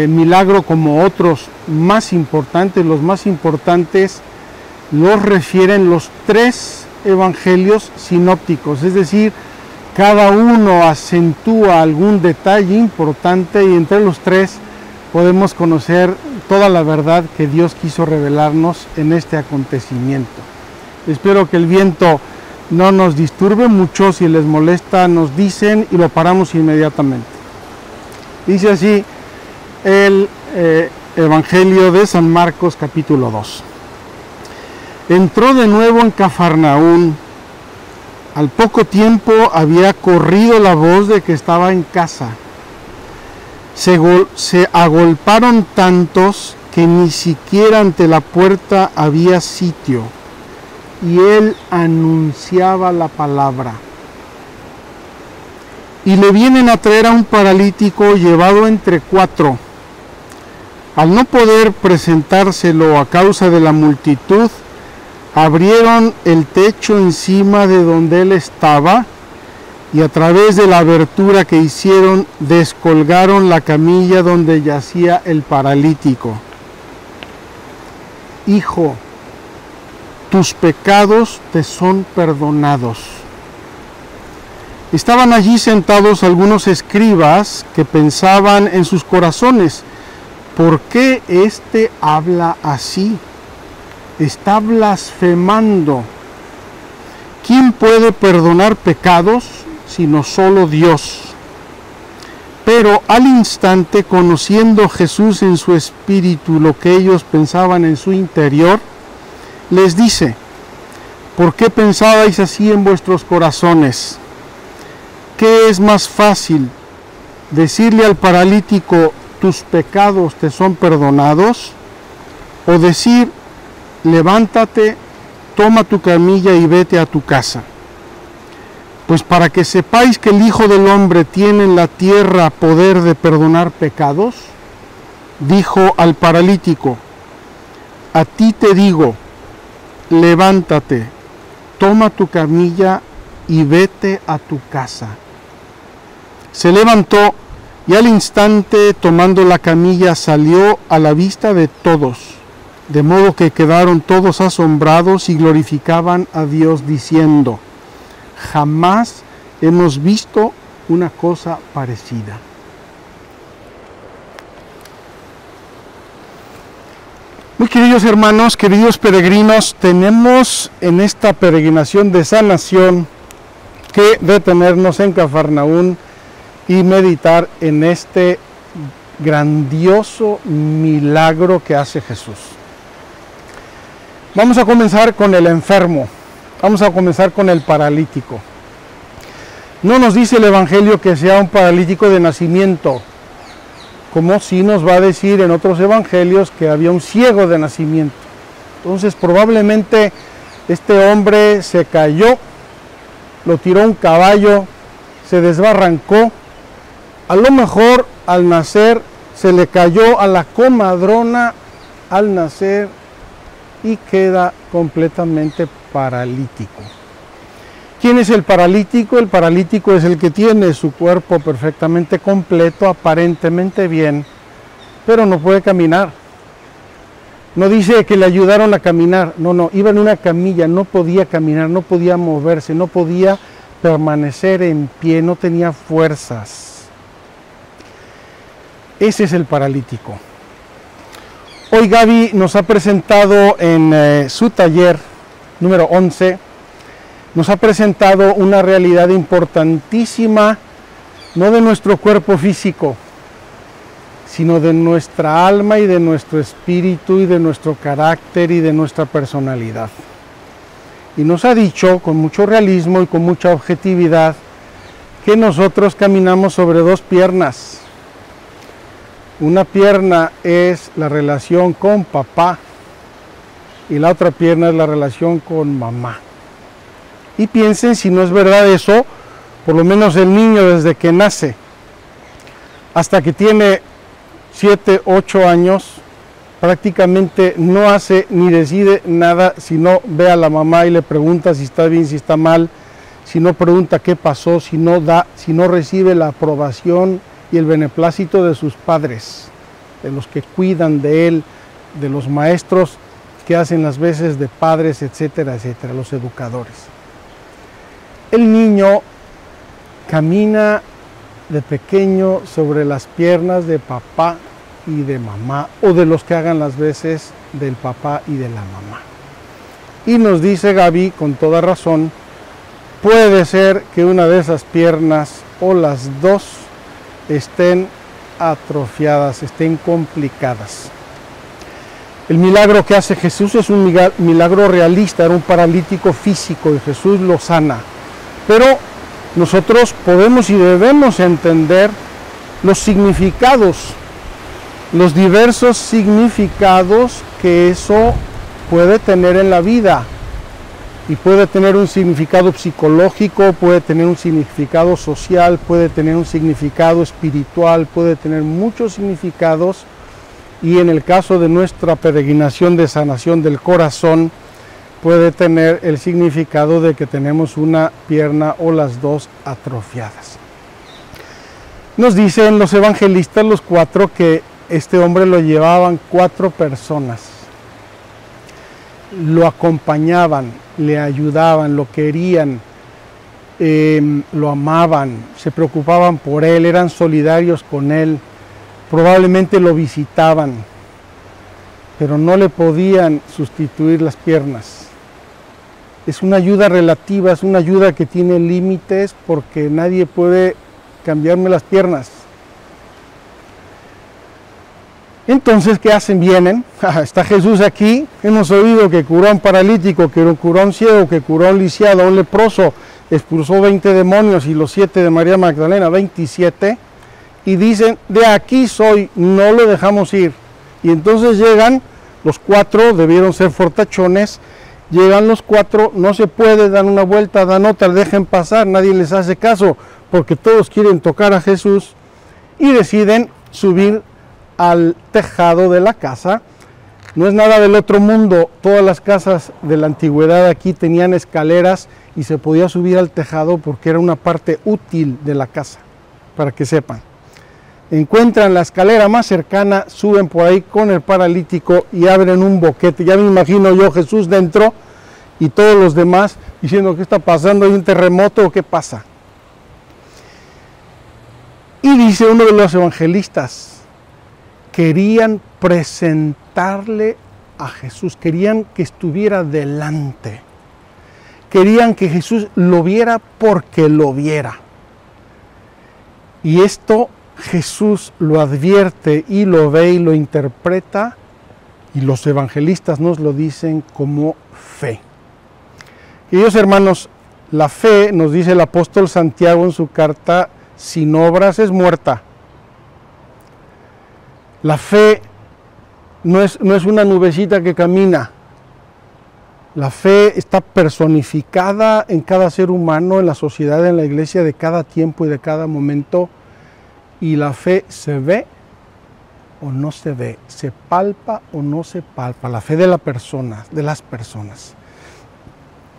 milagro, como otros más importantes, los más importantes, los refieren los 3 evangelios sinópticos, es decir, cada uno acentúa algún detalle importante y entre los 3 podemos conocer toda la verdad que Dios quiso revelarnos en este acontecimiento. Espero que el viento no nos disturbe mucho. Si les molesta, nos dicen y lo paramos inmediatamente. Dice así el Evangelio de San Marcos, capítulo 2. Entró de nuevo en Cafarnaún. Al poco tiempo había corrido la voz de que estaba en casa. Se agolparon tantos que ni siquiera ante la puerta había sitio, y él anunciaba la palabra. Y le vienen a traer a un paralítico llevado entre 4. Al no poder presentárselo a causa de la multitud, abrieron el techo encima de donde él estaba, y a través de la abertura que hicieron, descolgaron la camilla donde yacía el paralítico. Hijo, tus pecados te son perdonados. Estaban allí sentados algunos escribas que pensaban en sus corazones: ¿por qué éste habla así? Está blasfemando. ¿Quién puede perdonar pecados sino solo Dios? Pero al instante, conociendo Jesús en su espíritu lo que ellos pensaban en su interior, les dice: ¿por qué pensabais así en vuestros corazones? ¿Qué es más fácil, decirle al paralítico: tus pecados te son perdonados? ¿O decir: levántate, toma tu camilla y vete a tu casa? Pues para que sepáis que el Hijo del Hombre tiene en la tierra poder de perdonar pecados, dijo al paralítico: a ti te digo, levántate, toma tu camilla y vete a tu casa. Se levantó y al instante, tomando la camilla, salió a la vista de todos, de modo que quedaron todos asombrados y glorificaban a Dios diciendo: jamás hemos visto una cosa parecida. Muy queridos hermanos, queridos peregrinos, tenemos en esta peregrinación de sanación que detenernos en Cafarnaún y meditar en este grandioso milagro que hace Jesús. Vamos a comenzar con el enfermo. Vamos a comenzar con el paralítico. No nos dice el Evangelio que sea un paralítico de nacimiento, como sí nos va a decir en otros evangelios que había un ciego de nacimiento. Entonces probablemente este hombre se cayó, lo tiró un caballo, se desbarrancó. A lo mejor al nacer se le cayó a la comadrona al nacer y queda completamente paralítico. ¿Quién es el paralítico? El paralítico es el que tiene su cuerpo perfectamente completo, aparentemente bien, pero no puede caminar. No dice que le ayudaron a caminar, no, iba en una camilla, no podía caminar, no podía moverse, no podía permanecer en pie, no tenía fuerzas. Ese es el paralítico. Hoy Gaby nos ha presentado en su taller número 11, nos ha presentado una realidad importantísima, no de nuestro cuerpo físico, sino de nuestra alma y de nuestro espíritu y de nuestro carácter y de nuestra personalidad. Y nos ha dicho con mucho realismo y con mucha objetividad que nosotros caminamos sobre 2 piernas. Una pierna es la relación con papá y la otra pierna es la relación con mamá. Y piensen si no es verdad eso, por lo menos el niño desde que nace hasta que tiene 7, 8 años, prácticamente no hace ni decide nada si no ve a la mamá y le pregunta si está bien, si está mal, si no pregunta qué pasó, si no recibe la aprobación y el beneplácito de sus padres, de los que cuidan de él, de los maestros que hacen las veces de padres, etcétera, etcétera, los educadores. El niño camina de pequeño sobre las piernas de papá y de mamá, o de los que hagan las veces del papá y de la mamá. Y nos dice Gaby con toda razón, puede ser que una de esas piernas o las dos estén atrofiadas, estén complicadas. El milagro que hace Jesús es un milagro realista, era un paralítico físico y Jesús lo sana. Pero nosotros podemos y debemos entender los significados, los diversos significados que eso puede tener en la vida. Y puede tener un significado psicológico, puede tener un significado social, puede tener un significado espiritual, puede tener muchos significados. Y en el caso de nuestra peregrinación de sanación del corazón, puede tener el significado de que tenemos una pierna o las dos atrofiadas. Nos dicen los evangelistas, los 4, que este hombre lo llevaban 4 personas. Lo acompañaban, le ayudaban, lo querían, lo amaban, se preocupaban por él, eran solidarios con él, probablemente lo visitaban, pero no le podían sustituir las piernas. Es una ayuda relativa, es una ayuda que tiene límites porque nadie puede cambiarme las piernas. Entonces, ¿qué hacen? Vienen, está Jesús aquí, hemos oído que curó a un paralítico, que curó a un ciego, que curó a un lisiado, a un leproso, expulsó 20 demonios y los 7 de María Magdalena, 27, y dicen, de aquí soy, no lo dejamos ir. Y entonces llegan los 4, debieron ser fortachones, llegan los 4, no se puede, dan una vuelta, dan otra, dejen pasar, nadie les hace caso, porque todos quieren tocar a Jesús, y deciden subir al tejado de la casa. No es nada del otro mundo, todas las casas de la antigüedad aquí tenían escaleras y se podía subir al tejado porque era una parte útil de la casa, para que sepan. Encuentran la escalera más cercana, suben por ahí con el paralítico y abren un boquete. Ya me imagino yo Jesús dentro y todos los demás diciendo, ¿qué está pasando? ¿Hay un terremoto o qué pasa? Y dice uno de los evangelistas, querían presentarle a Jesús, querían que estuviera delante, querían que Jesús lo viera porque lo viera. Y esto Jesús lo advierte y lo ve y lo interpreta, y los evangelistas nos lo dicen como fe. Queridos hermanos, la fe, nos dice el apóstol Santiago en su carta, sin obras es muerta. La fe no es una nubecita que camina. La fe está personificada en cada ser humano, en la sociedad, en la iglesia de cada tiempo y de cada momento. Y la fe se ve o no se ve, se palpa o no se palpa. La fe de la persona, de las personas.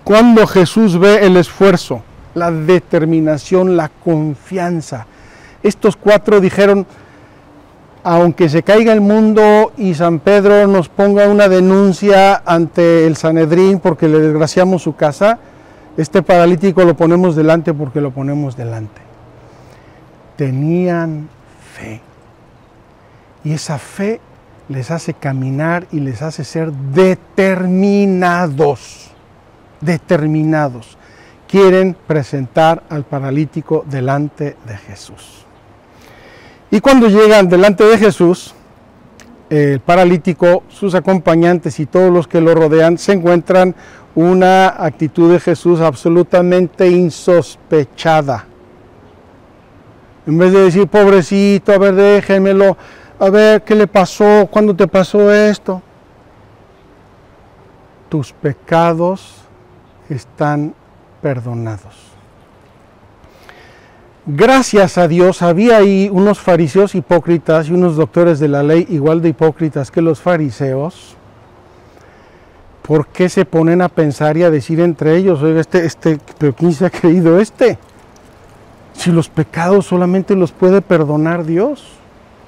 Cuando Jesús ve el esfuerzo, la determinación, la confianza, estos 4 dijeron, aunque se caiga el mundo y San Pedro nos ponga una denuncia ante el Sanedrín porque le desgraciamos su casa, este paralítico lo ponemos delante porque lo ponemos delante. Tenían fe. Y esa fe les hace caminar y les hace ser determinados. Determinados. Quieren presentar al paralítico delante de Jesús. Y cuando llegan delante de Jesús, el paralítico, sus acompañantes y todos los que lo rodean, se encuentran una actitud de Jesús absolutamente insospechada. En vez de decir, pobrecito, a ver, déjenmelo, a ver, ¿qué le pasó? ¿Cuándo te pasó esto? Tus pecados están perdonados. Gracias a Dios, había ahí unos fariseos hipócritas y unos doctores de la ley igual de hipócritas que los fariseos. ¿Por qué se ponen a pensar y a decir entre ellos, oiga, pero quién se ha creído este? Si los pecados solamente los puede perdonar Dios.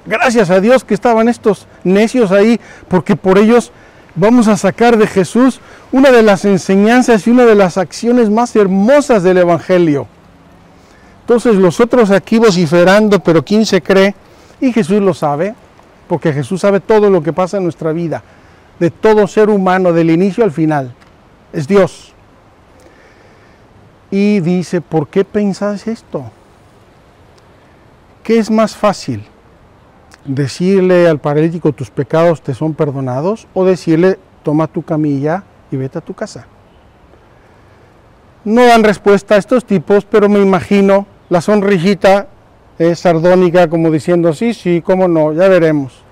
Gracias a Dios que estaban estos necios ahí, porque por ellos vamos a sacar de Jesús una de las enseñanzas y una de las acciones más hermosas del Evangelio. Entonces los otros aquí vociferando, pero ¿quién se cree? Y Jesús lo sabe, porque Jesús sabe todo lo que pasa en nuestra vida, de todo ser humano, del inicio al final. Es Dios. Y dice, ¿por qué pensás esto? ¿Qué es más fácil? ¿Decirle al paralítico tus pecados te son perdonados? ¿O decirle toma tu camilla y vete a tu casa? No dan respuesta a estos tipos, pero me imagino la sonrisita sardónica como diciendo sí, sí, cómo no, ya veremos.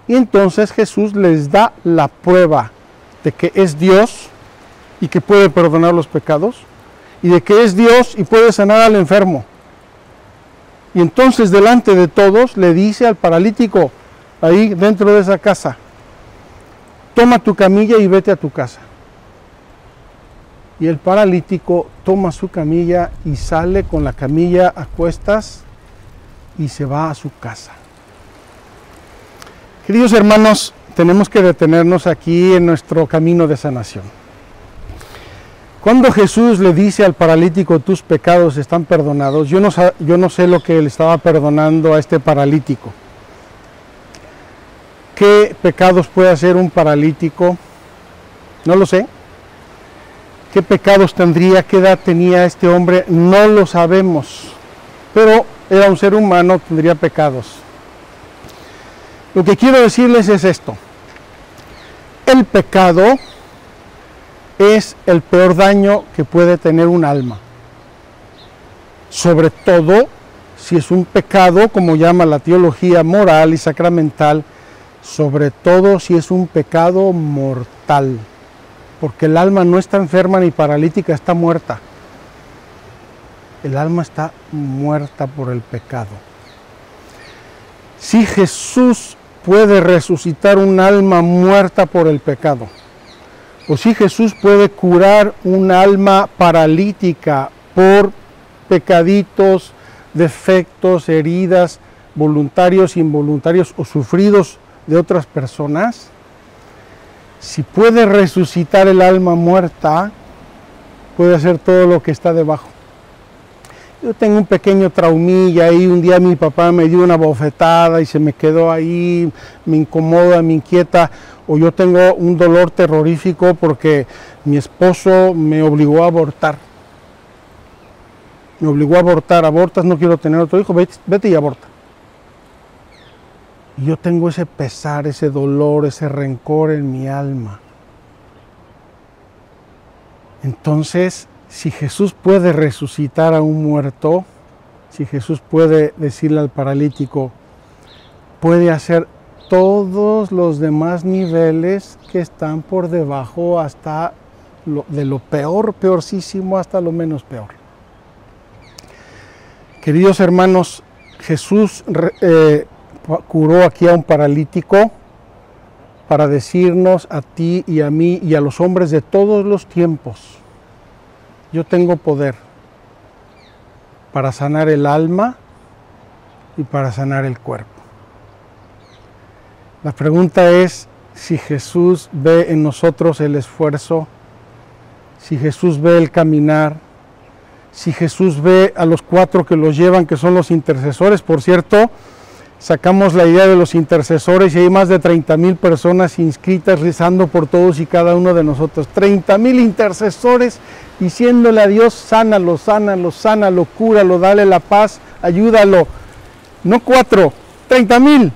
Y entonces Jesús les da la prueba de que es Dios y que puede perdonar los pecados, y de que es Dios y puede sanar al enfermo. Y entonces delante de todos le dice al paralítico, ahí dentro de esa casa, toma tu camilla y vete a tu casa. Y el paralítico toma su camilla y sale con la camilla a cuestas y se va a su casa. Queridos hermanos, tenemos que detenernos aquí en nuestro camino de sanación. Cuando Jesús le dice al paralítico, tus pecados están perdonados, yo no sé lo que le estaba perdonando a este paralítico. ¿Qué pecados puede hacer un paralítico? No lo sé. ¿Qué pecados tendría? ¿Qué edad tenía este hombre? No lo sabemos. Pero era un ser humano, tendría pecados. Lo que quiero decirles es esto. El pecado es el peor daño que puede tener un alma. Sobre todo si es un pecado, como llama la teología moral y sacramental, sobre todo si es un pecado mortal. Porque el alma no está enferma ni paralítica, está muerta. El alma está muerta por el pecado. Si Jesús puede resucitar un alma muerta por el pecado, o si Jesús puede curar un alma paralítica por pecaditos, defectos, heridas, voluntarios, involuntarios o sufridos de otras personas, si puede resucitar el alma muerta, puede hacer todo lo que está debajo. Yo tengo un pequeño traumilla ahí, un día mi papá me dio una bofetada y se me quedó ahí, me incomoda, me inquieta, o yo tengo un dolor terrorífico porque mi esposo me obligó a abortar. Me obligó a abortar, abortas, no quiero tener otro hijo, vete y aborta. Y yo tengo ese pesar, ese dolor, ese rencor en mi alma. Entonces, si Jesús puede resucitar a un muerto, si Jesús puede decirle al paralítico, puede hacer todos los demás niveles que están por debajo hasta de lo peor, peorcísimo, hasta lo menos peor. Queridos hermanos, Jesús curó aquí a un paralítico para decirnos a ti y a mí y a los hombres de todos los tiempos, yo tengo poder para sanar el alma y para sanar el cuerpo. La pregunta es si Jesús ve en nosotros el esfuerzo, si Jesús ve el caminar, si Jesús ve a los 4 que los llevan, que son los intercesores. Por cierto, sacamos la idea de los intercesores y hay más de 30,000 personas inscritas rezando por todos y cada uno de nosotros. 30,000 intercesores diciéndole a Dios, sánalo, sánalo, sánalo, cúralo, dale la paz, ayúdalo. No 4, 30,000.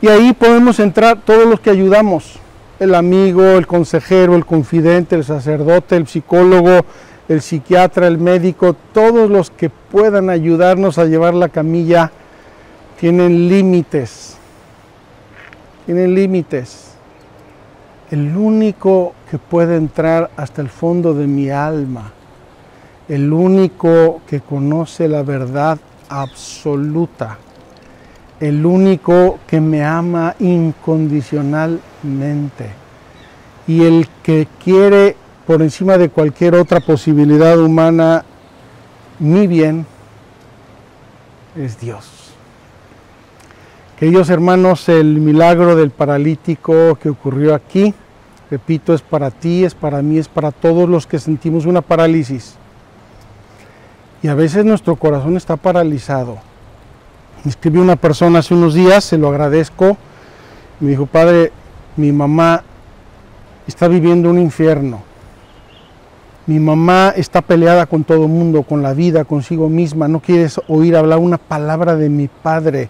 Y ahí podemos entrar todos los que ayudamos. El amigo, el consejero, el confidente, el sacerdote, el psicólogo, el psiquiatra, el médico, todos los que puedan ayudarnos a llevar la camilla tienen límites. Tienen límites. El único que puede entrar hasta el fondo de mi alma, el único que conoce la verdad absoluta, el único que me ama incondicionalmente y el que quiere por encima de cualquier otra posibilidad humana mi bien, es Dios. Queridos hermanos, el milagro del paralítico que ocurrió aquí, repito, es para ti, es para mí, es para todos los que sentimos una parálisis. Y a veces nuestro corazón está paralizado. Me escribió una persona hace unos días, se lo agradezco. Me dijo: padre, mi mamá está viviendo un infierno. Mi mamá está peleada con todo el mundo, con la vida, consigo misma. No quiere oír hablar una palabra de mi padre.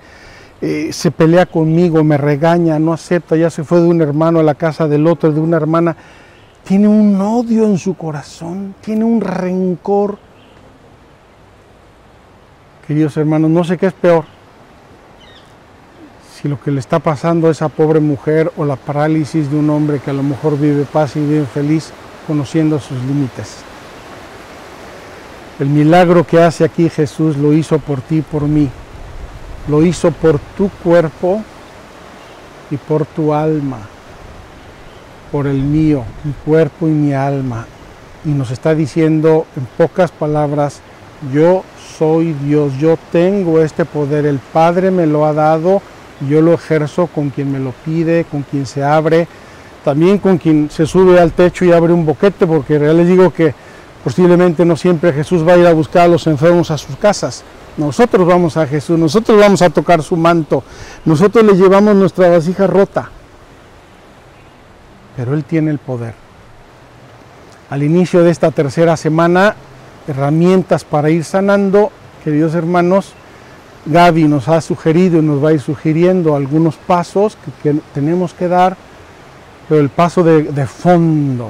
Se pelea conmigo, me regaña, no acepta, ya se fue de un hermano a la casa del otro, de una hermana. Tiene un odio en su corazón, tiene un rencor. Queridos hermanos, no sé qué es peor, si lo que le está pasando a esa pobre mujer o la parálisis de un hombre que a lo mejor vive paz y vive feliz conociendo sus límites. El milagro que hace aquí Jesús lo hizo por ti y por mí. Lo hizo por tu cuerpo y por tu alma, por el mío, mi cuerpo y mi alma. Y nos está diciendo en pocas palabras: yo soy Dios, yo tengo este poder, el Padre me lo ha dado, yo lo ejerzo con quien me lo pide, con quien se abre, también con quien se sube al techo y abre un boquete, porque ya les digo que posiblemente no siempre Jesús va a ir a buscar a los enfermos a sus casas. Nosotros vamos a Jesús, nosotros vamos a tocar su manto, nosotros le llevamos nuestra vasija rota, pero Él tiene el poder. Al inicio de esta tercera semana, herramientas para ir sanando, queridos hermanos, Gaby nos ha sugerido y nos va a ir sugiriendo algunos pasos que tenemos que dar, pero el paso de fondo.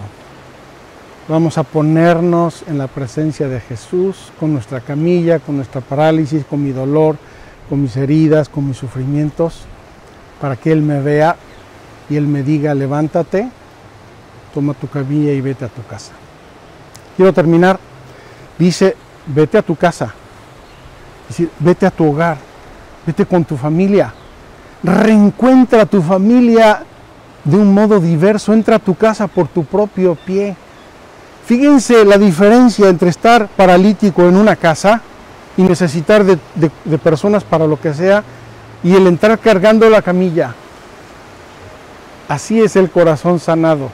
Vamos a ponernos en la presencia de Jesús, con nuestra camilla, con nuestra parálisis, con mi dolor, con mis heridas, con mis sufrimientos, para que Él me vea y Él me diga: levántate, toma tu camilla y vete a tu casa. Quiero terminar. Dice: vete a tu casa, es decir, vete a tu hogar, vete con tu familia, reencuentra a tu familia de un modo diverso, entra a tu casa por tu propio pie. Fíjense la diferencia entre estar paralítico en una casa y necesitar de personas para lo que sea, y el entrar cargando la camilla. Así es el corazón sanado.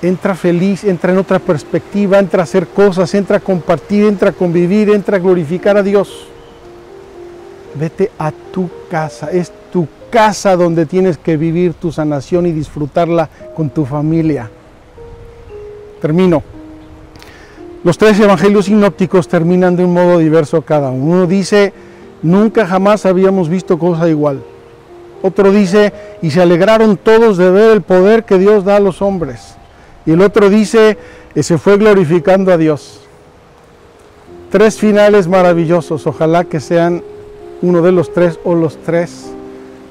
Entra feliz, entra en otra perspectiva, entra a hacer cosas, entra a compartir, entra a convivir, entra a glorificar a Dios. Vete a tu casa, es tu casa donde tienes que vivir tu sanación y disfrutarla con tu familia. Termino. Los 3 evangelios sinópticos terminan de un modo diverso cada uno. Uno dice: nunca jamás habíamos visto cosa igual. Otro dice: y se alegraron todos de ver el poder que Dios da a los hombres. Y el otro dice: se fue glorificando a Dios. 3 finales maravillosos. Ojalá que sean uno de los 3 o los 3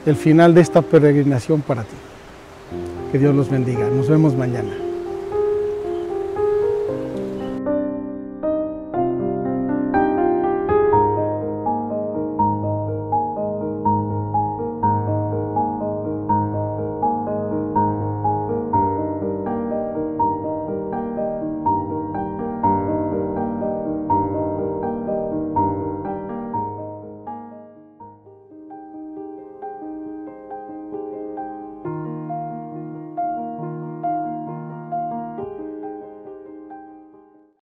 el final de esta peregrinación para ti. Que Dios los bendiga. Nos vemos mañana.